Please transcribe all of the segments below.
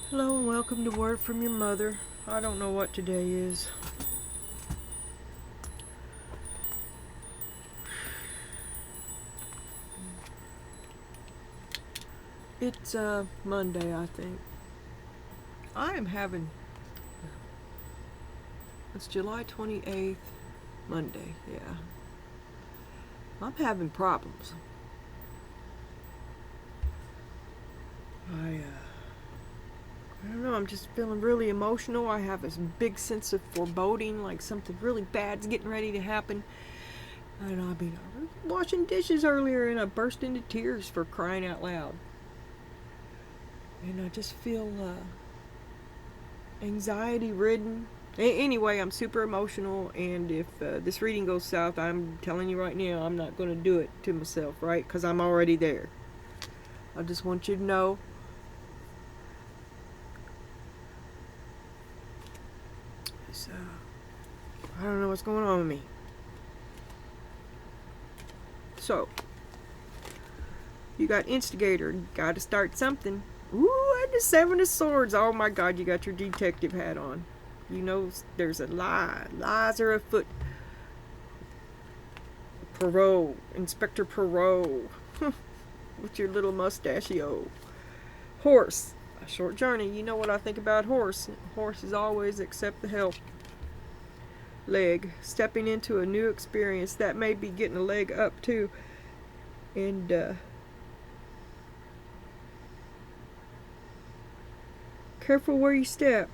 Hello and welcome to Word from Your Mother. I don't know what today is. It's Monday, I think. I am having... It's July 28th, Monday, yeah. I'm having problems. I don't know, I'm just feeling really emotional. I have this big sense of foreboding, like something really bad's getting ready to happen. And I was washing dishes earlier and I burst into tears for crying out loud. And I just feel anxiety ridden. Anyway, I'm super emotional, and if this reading goes south, I'm telling you right now, I'm not going to do it to myself, right? Because I'm already there. I just want you to know. So, I don't know what's going on with me. So, you got instigator, got to start something. Ooh, and the Seven of Swords. Oh my God, you got your detective hat on. You know there's a lie. Lies are afoot. Poirot, Inspector Poirot, with your little mustachio. Horse, a short journey. You know what I think about horse. Horse is always accept the help. Leg, stepping into a new experience. That may be getting a leg up too. And careful where you step.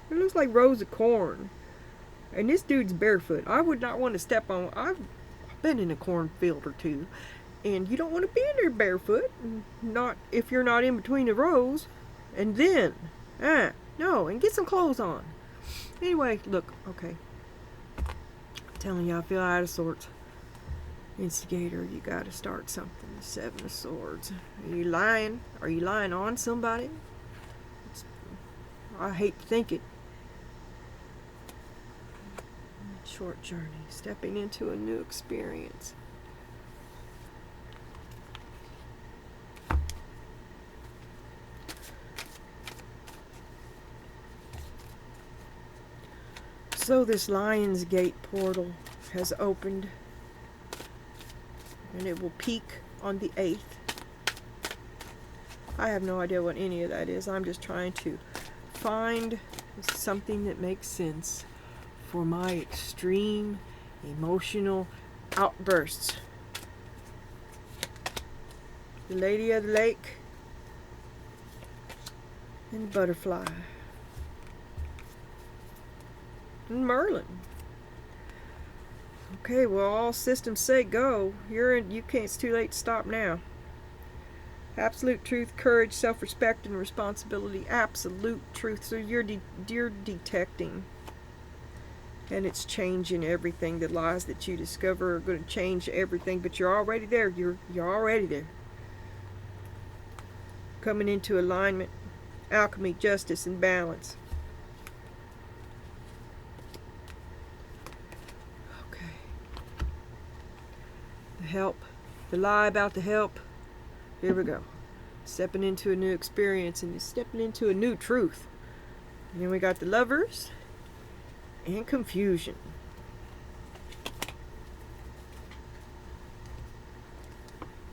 It looks like rows of corn. And this dude's barefoot. I would not want to step on. I've been in a cornfield or two. And you don't want to be in there barefoot. Not if you're not in between the rows. And then, no, and get some clothes on. Anyway, look, okay. I'm telling you, I feel out of sorts. Instigator, you gotta start something. Seven of Swords. Are you lying? Are you lying on somebody? I hate to think it. Short journey, stepping into a new experience. So this Lion's Gate portal has opened, and it will peak on the 8th. I have no idea what any of that is. I'm just trying to find something that makes sense for my extreme emotional outbursts. The Lady of the Lake and the butterfly. And Merlin. Okay, well, all systems say go. You can't, it's too late to stop now. Absolute truth, courage, self-respect, and responsibility. Absolute truth. So you're detecting. And it's changing everything. The lies that you discover are going to change everything. But you're already there. You're already there. Coming into alignment. Alchemy, justice, and balance. The help. The lie about the help. Here we go. Stepping into a new experience, and you're stepping into a new truth. And then we got the Lovers and confusion.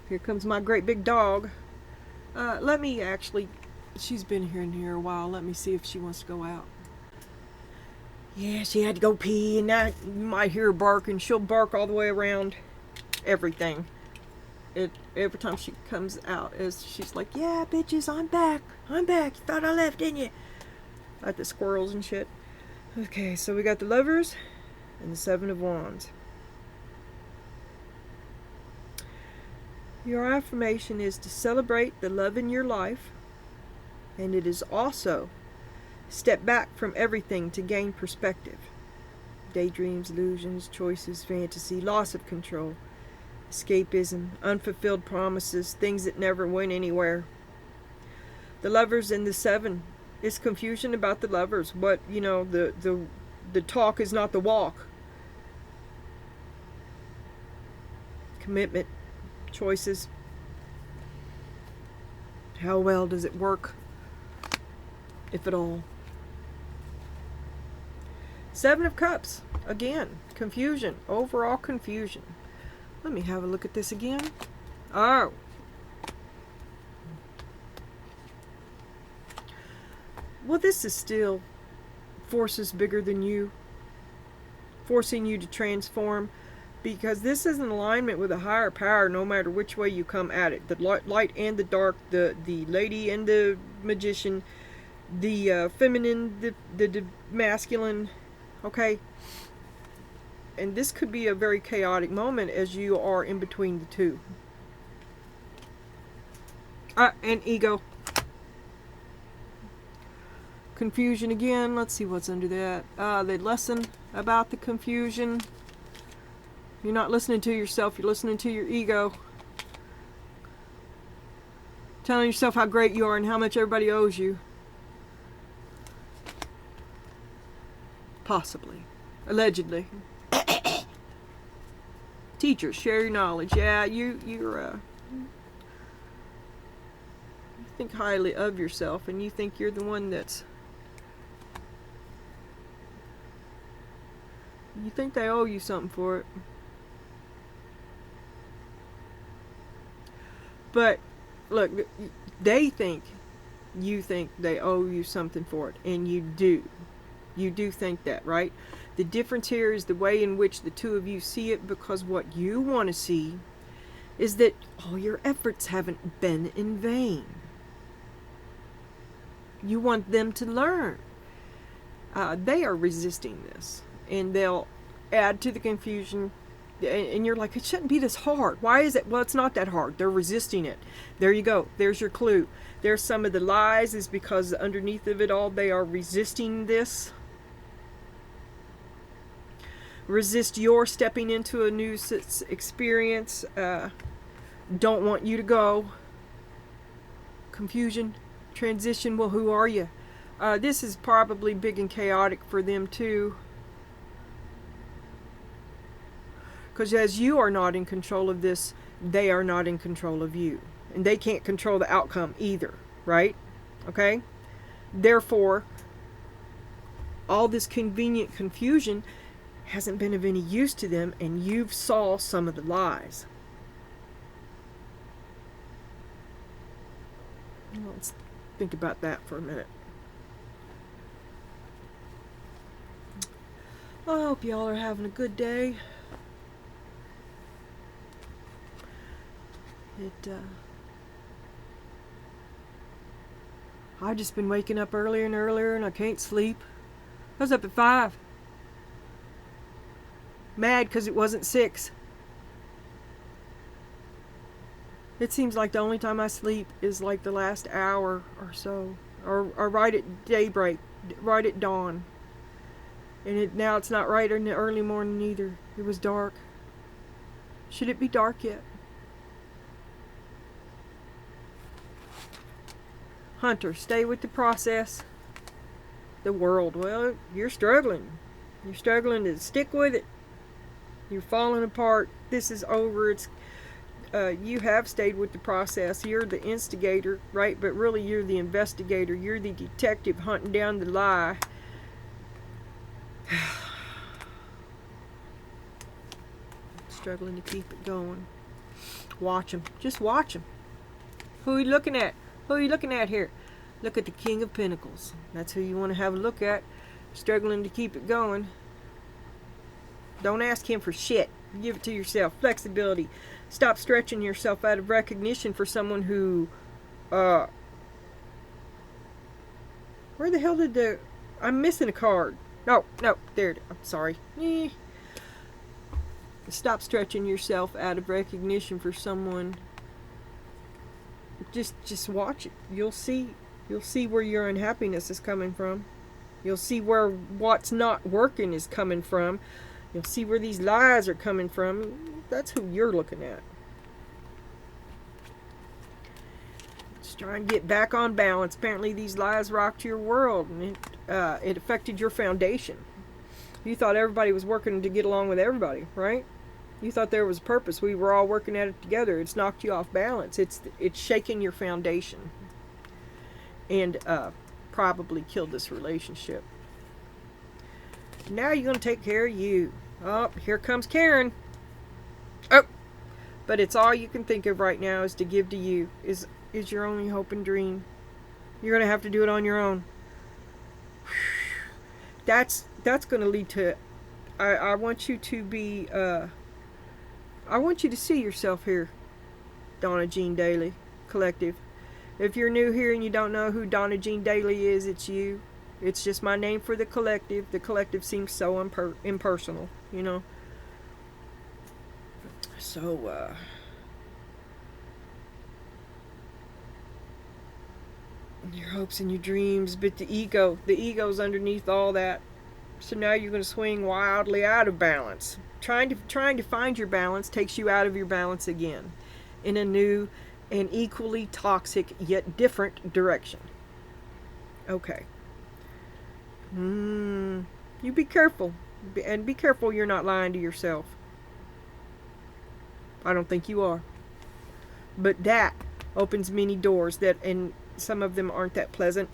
Here comes my great big dog. Let me actually, she's been here a while. Let me see if she wants to go out. Yeah, she had to go pee, and now you might hear her bark, and she'll bark all the way around everything. Every time she comes out, she's like, yeah, bitches, I'm back. You thought I left, didn't you? Like the squirrels and shit. Okay, so we got the Lovers and the Seven of Wands. Your affirmation is to celebrate the love in your life, and it is also step back from everything to gain perspective. Daydreams, illusions, choices, fantasy, loss of control, escapism, unfulfilled promises, things that never went anywhere. The Lovers and the Seven. It's confusion about the Lovers. What, the talk is not the walk. Commitment, choices. How well does it work? if at all. Seven of Cups. Again, confusion. Overall confusion. Let me have a look at this again. Oh. Well, this is still forces bigger than you, forcing you to transform, because this is in alignment with a higher power no matter which way you come at it. The light and the dark, the lady and the magician, the feminine, the masculine, okay? And this could be a very chaotic moment as you are in between the two. And ego. Confusion again. Let's see what's under that. The lesson about the confusion. You're not listening to yourself. You're listening to your ego. Telling yourself how great you are and how much everybody owes you. Possibly. Allegedly. Teachers, share your knowledge. Yeah, you think highly of yourself, and you think you're the one that's... You think they owe you something for it. But, look, they think, you think they owe you something for it, and you do. You do think that, right? The difference here is the way in which the two of you see it, because what you want to see is that all your efforts haven't been in vain. You want them to learn. They are resisting this, and they'll add to the confusion, and you're like, it shouldn't be this hard. Why is it? Well, it's not that hard. They're resisting it. There you go. There's your clue. There's some of the lies, is because underneath of it all, they are resisting this. Resist your stepping into a new experience. Don't want you to go. Confusion. Transition. Well, who are you? This is probably big and chaotic for them too. Because as you are not in control of this, they are not in control of you. And they can't control the outcome either, right? Okay? Therefore, all this convenient confusion hasn't been of any use to them, and you've saw some of the lies. Let's think about that for a minute. I hope y'all are having a good day. I've just been waking up earlier and earlier, and I can't sleep. I was up at 5. Mad because it wasn't 6. It seems like the only time I sleep is like the last hour or so, or right at daybreak, right at dawn. And now it's not right in the early morning either. It was dark. Should it be dark yet? Hunter, stay with the process. The world, well, you're struggling. You're struggling to stick with it. You're falling apart. This is over. It's you have stayed with the process. You're the instigator, right? But really, you're the investigator. You're the detective hunting down the lie. Struggling to keep it going. Watch them. Just watch them. Who are you looking at? Who are you looking at here? Look at the King of Pentacles. That's who you want to have a look at. Struggling to keep it going. Don't ask him for shit. Give it to yourself. Flexibility. Stop stretching yourself out of recognition for someone who... Where the hell did the... I'm missing a card. No, there it is. I'm sorry. Stop stretching yourself out of recognition for someone. Just watch it. You'll see where your unhappiness is coming from. You'll see where what's not working is coming from. You'll see where these lies are coming from. That's who you're looking at. Just try and get back on balance. Apparently these lies rocked your world, and it affected your foundation. You thought everybody was working to get along with everybody, right? You thought there was a purpose. We were all working at it together. It's knocked you off balance. It's shaking your foundation. And probably killed this relationship. Now you're going to take care of you. Oh, here comes Karen. Oh, but it's all you can think of right now is to give to you. Is your only hope and dream. You're going to have to do it on your own. That's going to lead to... I want you to be... I want you to see yourself here, Donna Jean Daly Collective. If you're new here and you don't know who Donna Jean Daly is, it's you. It's just my name for the collective. The collective seems so impersonal, you know. So, your hopes and your dreams, but the ego's underneath all that. So now you're going to swing wildly out of balance. Trying to find your balance takes you out of your balance again, in a new and equally toxic yet different direction. Okay. You be careful, and be careful you're not lying to yourself. I don't think you are. But that opens many doors and some of them aren't that pleasant.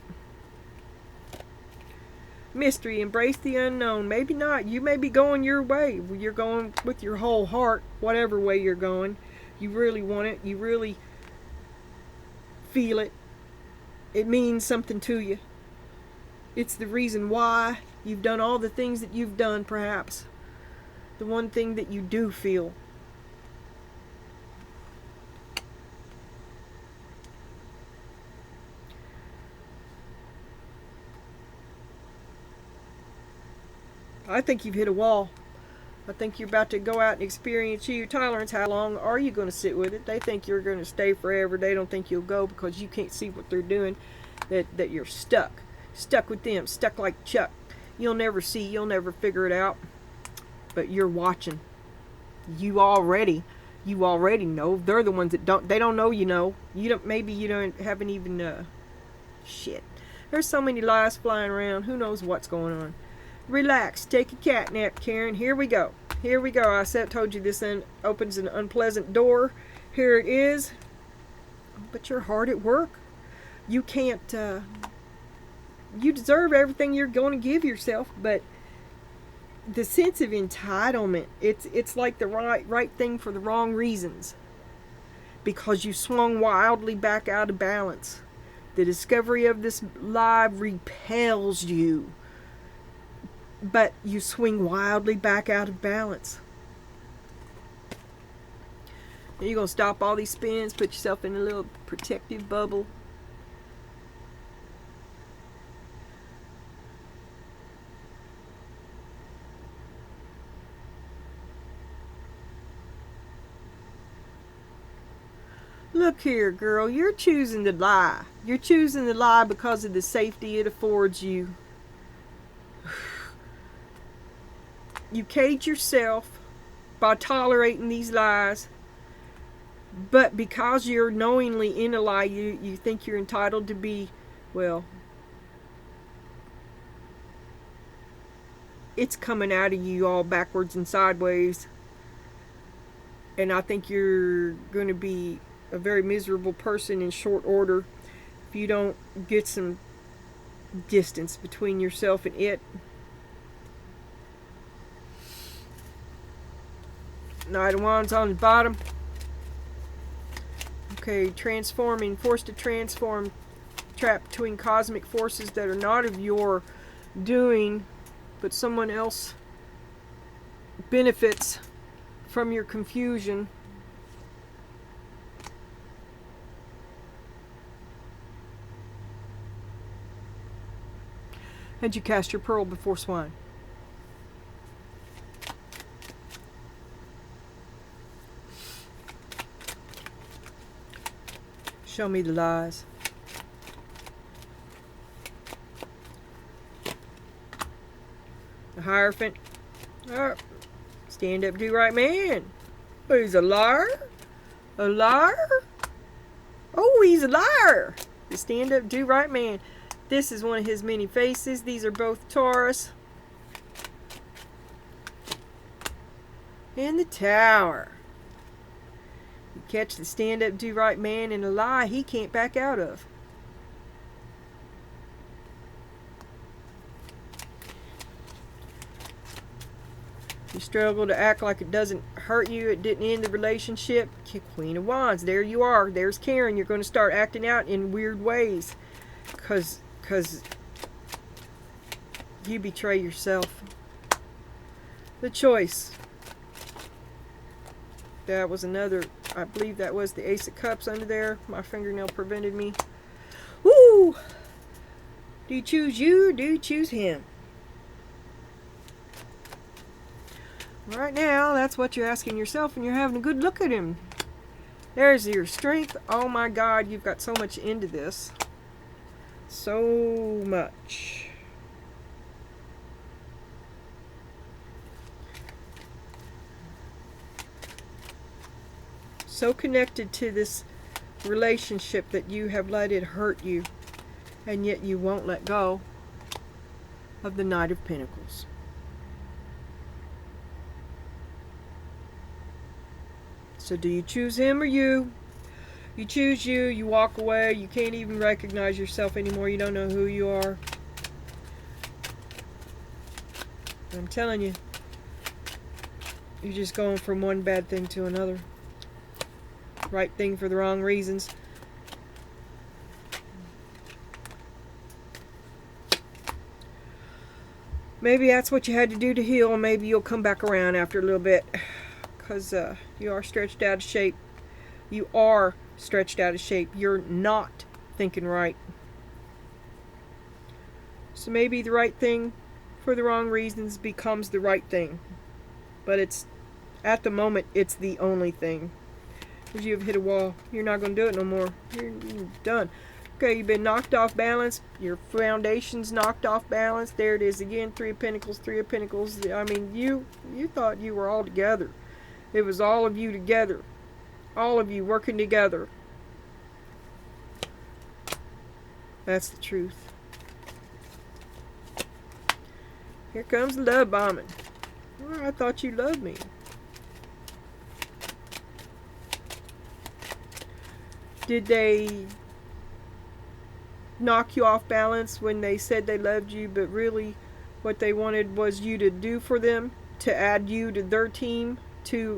Mystery, embrace the unknown. Maybe not. You may be going your way. You're going with your whole heart, whatever way you're going. You really want it. You really feel it. It means something to you. It's the reason why you've done all the things that you've done, perhaps. The one thing that you do feel. I think you've hit a wall. I think you're about to go out and experience your tolerance. How long are you going to sit with it? They think you're going to stay forever. They don't think you'll go because you can't see what they're doing. That you're stuck. Stuck with them. Stuck like Chuck. You'll never see. You'll never figure it out. But you're watching. You already know. They're the ones that don't. They don't know you know. You don't. Maybe you haven't even. Shit. There's so many lies flying around. Who knows what's going on? Relax. Take a cat nap, Karen. Here we go. Here we go. I told you this opens an unpleasant door. Here it is. But you're hard at work. You can't... you deserve everything you're going to give yourself, but the sense of entitlement, it's like the right thing for the wrong reasons. Because you swung wildly back out of balance. The discovery of this lie repels you. But you swing wildly back out of balance. And you're going to stop all these spins, put yourself in a little protective bubble. Look here, girl, you're choosing to lie. You're choosing to lie because of the safety it affords you. You cage yourself by tolerating these lies, but because you're knowingly in a lie, you think you're entitled to be, well, it's coming out of you all backwards and sideways, and I think you're going to be a very miserable person in short order if you don't get some distance between yourself and it. Knight of Wands on the bottom. Okay, transforming, forced to transform, trapped between cosmic forces that are not of your doing, but someone else benefits from your confusion. Had you cast your pearl before swine? Show me the lies. The Hierophant. Oh, stand up, do right man. Oh, he's a liar? A liar? Oh, he's a liar. The stand up, do right man. This is one of his many faces. These are both Taurus. And the Tower. You catch the stand-up, do-right man in a lie he can't back out of. You struggle to act like it doesn't hurt you. It didn't end the relationship. Queen of Wands. There you are. There's Karen. You're going to start acting out in weird ways. Because you betray yourself. The Choice. That was another, I believe that was the Ace of Cups under there. My fingernail prevented me. Woo! Do you choose you or do you choose him? Right now, that's what you're asking yourself, and you're having a good look at him. There's your strength. Oh my God, you've got so much into this. So much. So connected to this relationship that you have let it hurt you, and yet you won't let go of the Knight of Pentacles. So do you choose him or you? You choose you, you walk away, you can't even recognize yourself anymore, you don't know who you are. I'm telling you, you're just going from one bad thing to another. Right thing for the wrong reasons. Maybe that's what you had to do to heal. Maybe you'll come back around after a little bit. Because you are stretched out of shape. You are stretched out of shape. You're not thinking right. So maybe the right thing for the wrong reasons becomes the right thing. But it's, at the moment, it's the only thing. Because you've hit a wall. You're not going to do it no more. You're done. Okay, you've been knocked off balance. Your foundation's knocked off balance. There it is again. Three of Pentacles, Three of Pentacles. I mean, you thought you were all together. It was all of you together. All of you working together. That's the truth. Here comes love bombing. Oh, I thought you loved me. Did they knock you off balance when they said they loved you, but really what they wanted was you to do for them, to add you to their team,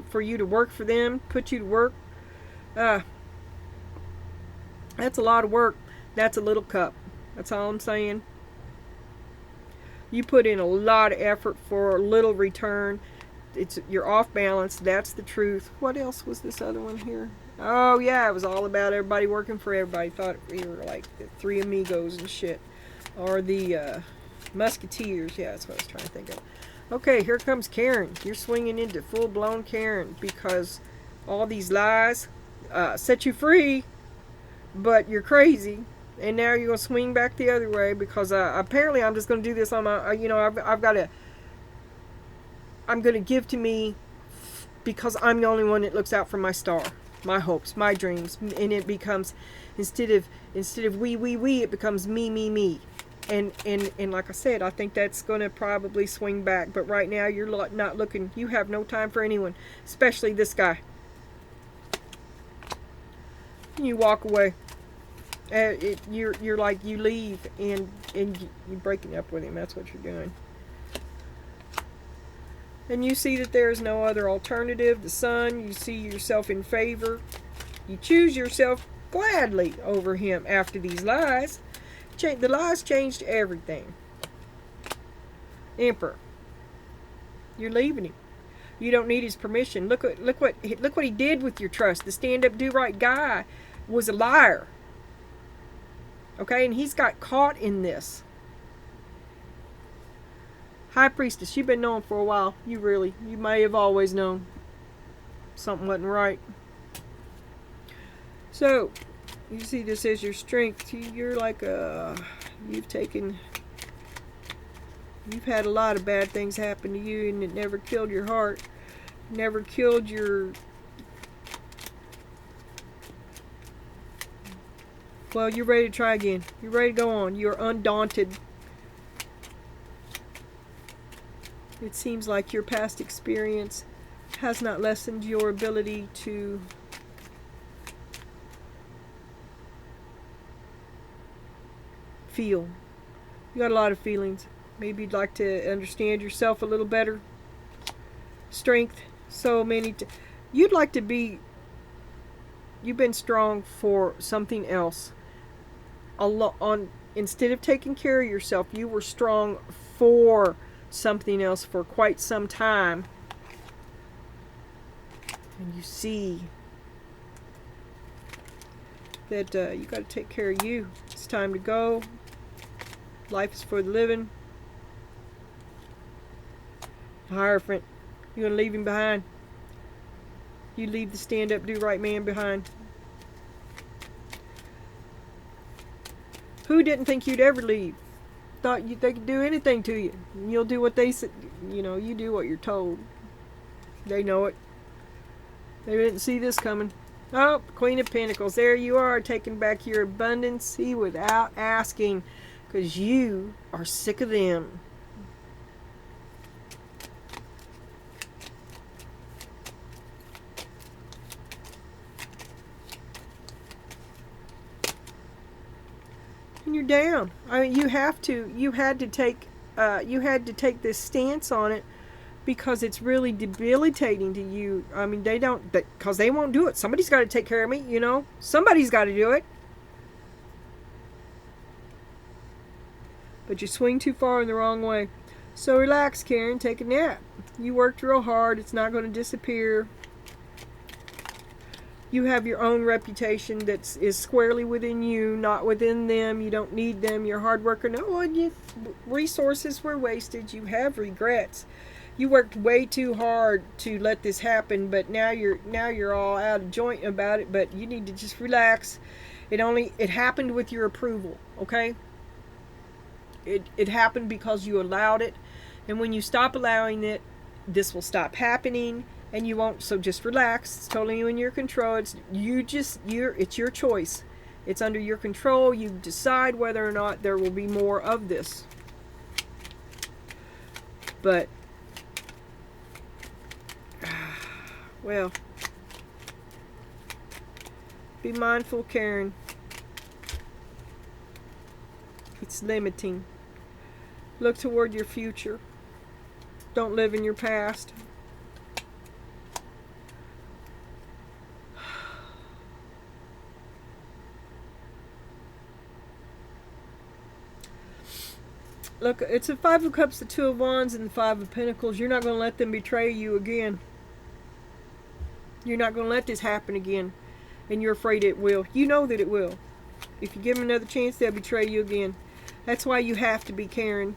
for you to work for them, put you to work? That's a lot of work. That's a little cup. That's all I'm saying. You put in a lot of effort for little return. You're off balance. That's the truth. What else was this other one here? Oh yeah, it was all about everybody working for everybody. Thought we were like the Three Amigos and shit, or the Musketeers. Yeah, that's what I was trying to think of. Okay, here comes Karen. You're swinging into full-blown Karen because all these lies set you free, but you're crazy, and now you're gonna swing back the other way because apparently I'm just gonna do this on my. I've got to. I'm gonna give to me because I'm the only one that looks out for my star, my hopes, my dreams, and it becomes instead of we, it becomes me. And like I said, I think that's going to probably swing back. But right now, you're not looking. You have no time for anyone, especially this guy. You walk away. You're like, you leave and you're breaking up with him. That's what you're doing. And you see that there is no other alternative. The Sun, you see yourself in favor. You choose yourself gladly over him after these lies. The lies changed everything. Emperor. You're leaving him. You don't need his permission. Look what he did with your trust. The stand-up, do-right guy was a liar. Okay, and he's got caught in this. High Priestess, you've been knowing for a while. You may have always known something wasn't right. So, you see this as your strength. You're like you've had a lot of bad things happen to you, and it never killed your heart. Never killed your... Well, you're ready to try again. You're ready to go on. You're undaunted. It seems like your past experience has not lessened your ability to feel. You got a lot of feelings. Maybe you'd like to understand yourself a little better. strength so many. You'd like to be. You've been strong for something else. Instead of taking care of yourself, you were strong for something else for quite some time. And you see that you got to take care of you. It's time to go. Life is for the living. Hierophant, you gonna leave him behind? You leave the stand-up, do-right man behind. Who didn't think you'd ever leave? Thought they could do anything to you. You'll do what they said. You know, you do what you're told. They know it. They didn't see this coming. Oh, Queen of Pentacles. There you are, taking back your abundance without asking, because you are sick of them. And you're down. I mean, you had to take this stance on it, because it's really debilitating to you. I mean, because they won't do it. Somebody's got to take care of me, you know? Somebody's got to do it. But you swing too far in the wrong way. So relax, Karen. Take a nap. You worked real hard. It's not going to disappear. You have your own reputation that is squarely within you, not within them. You don't need them. You're a hard worker. No, resources were wasted. You have regrets. You worked way too hard to let this happen, but now you're all out of joint about it. But you need to just relax. It happened with your approval, okay? It happened because you allowed it, and when you stop allowing it, this will stop happening, and you won't. So just relax. It's totally in your control. It's your choice. It's under your control. You decide whether or not there will be more of this. But well, be mindful, Karen. It's limiting. Look toward your future. Don't live in your past. Look, it's a Five of Cups, the Two of Wands, and the Five of Pentacles. You're not going to let them betray you again. You're not going to let this happen again. And you're afraid it will. You know that it will. If you give them another chance, they'll betray you again. That's why you have to be Karen.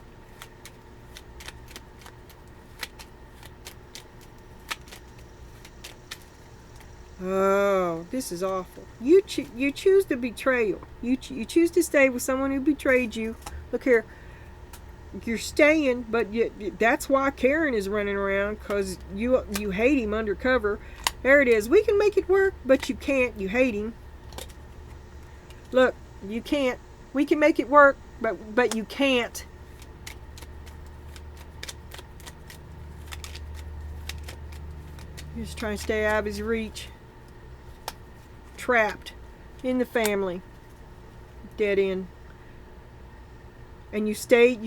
Oh, this is awful. You choose the betrayal. You choose to stay with someone who betrayed you. Look here. You're staying, but that's why Karen is running around, because you hate him undercover. There it is. We can make it work, but you can't. You hate him. Look, you can't. We can make it work, but you can't. You're just trying to stay out of his reach. Trapped in the family. Dead end. And you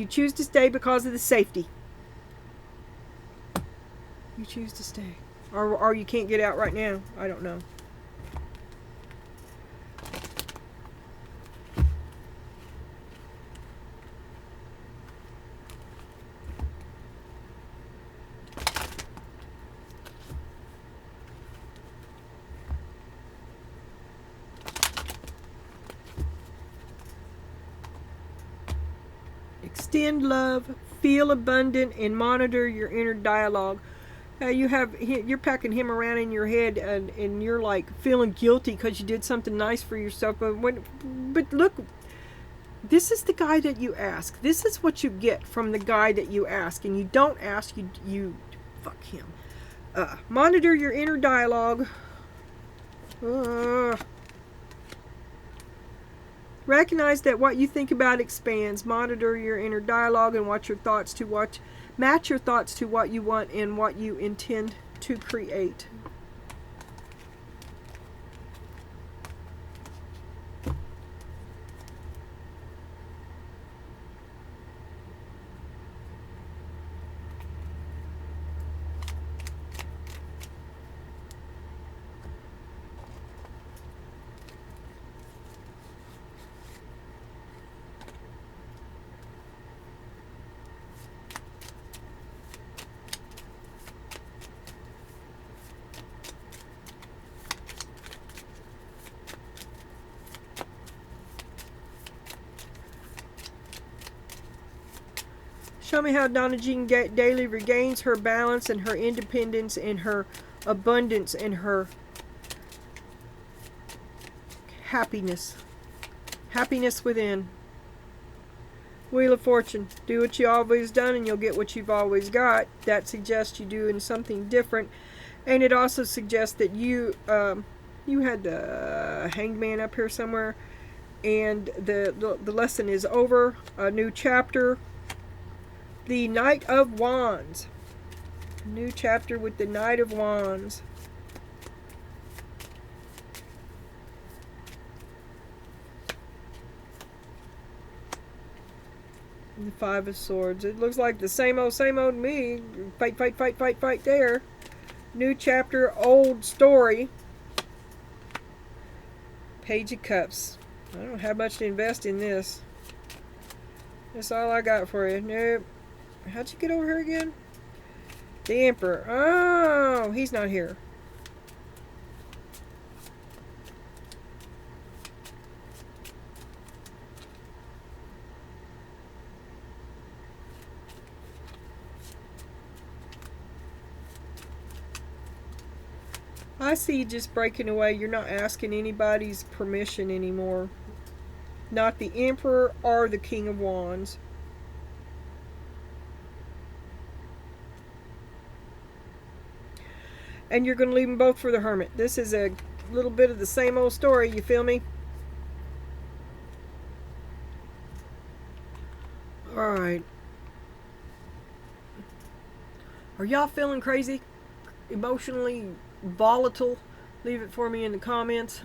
choose to stay because of the safety. You choose to stay. Or you can't get out right now. I don't know. Extend love, feel abundant, and monitor your inner dialogue. You're packing him around in your head, and you're like feeling guilty because you did something nice for yourself. But look, this is the guy that you ask. This is what you get from the guy that you ask, and you don't ask. You fuck him. Monitor your inner dialogue. Recognize that what you think about expands. Monitor your inner dialogue and match your thoughts to what you want and what you intend to create. Show me how Donna Jean Daly regains her balance and her independence and her abundance and her happiness. Happiness within. Wheel of Fortune. Do what you always done and you'll get what you've always got. That suggests you doing something different. And it also suggests that you had the Hanged Man up here somewhere. And the lesson is over. A new chapter. The Knight of Wands. New chapter with the Knight of Wands. And the Five of Swords. It looks like the same old to me. Fight, fight, fight, fight, fight there. New chapter, old story. Page of Cups. I don't have much to invest in this. That's all I got for you. Nope. How'd you get over here again? The Emperor. Oh, he's not here. I see you just breaking away. You're not asking anybody's permission anymore. Not the Emperor or the King of Wands. And you're going to leave them both for the Hermit. This is a little bit of the same old story, you feel me? Alright. Are y'all feeling crazy? Emotionally volatile? Leave it for me in the comments.